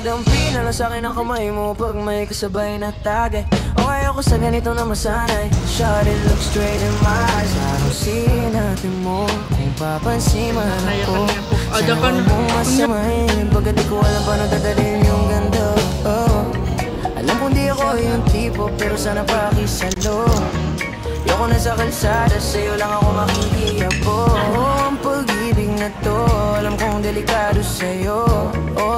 Dumadampi na lang sa'kin ang kamay mo pag may kasabay na tagay. Okay ako sa ganito na masanay. Shawty, look straight in my eyes. Anong sinati mo kung papansin man ako? Sana huwag mong masamahin pagkat di ko alam paano dadalhin yung ganda. Alam kong di ako yung tipo pero sana pakisalo. Yoko na sa kalsada, sa'yo lang ako makikiapo. Ang pag-ibig na to, alam kong delikado sa'yo.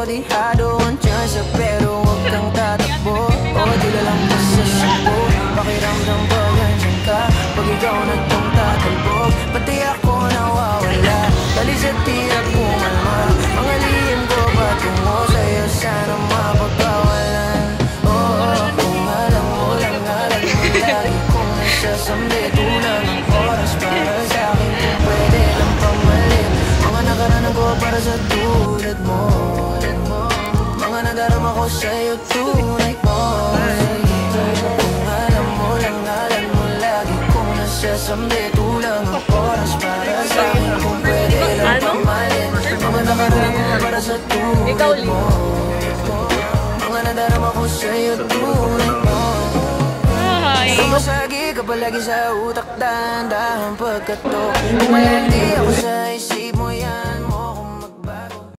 Dihado ang tsansa pero huwag kang tatakbo. Tila lang pa sa sabo, pakiramdam ba ganyan ka? Pag ikaw na tong tatalbog, pati ako nawawala. Dali sa tiyag pumalma, mga lihim ko patungo sa'yo, sana mapagkawalan. Kung alam mo lang, alam mo lagi kong nasasambi. Tulang ang oras para sa'kin kung pwede lang pamalit. Mga nakaraan ko para sa tulad mo. Mga nadarama ko sa'yo tunay ko. Kung alam mo lang, alam mo lagi kong nasasambi. Tulang ang oras para sa'kin kung pwede lang pamalit. Mga nakaraan ko para sa tulad mo. Mga nadarama ko sa'yo tunay ko. Sumasagi ka palagi sa utak, dahan-dahan pagkatok. Kung malandi ako sa isip mo,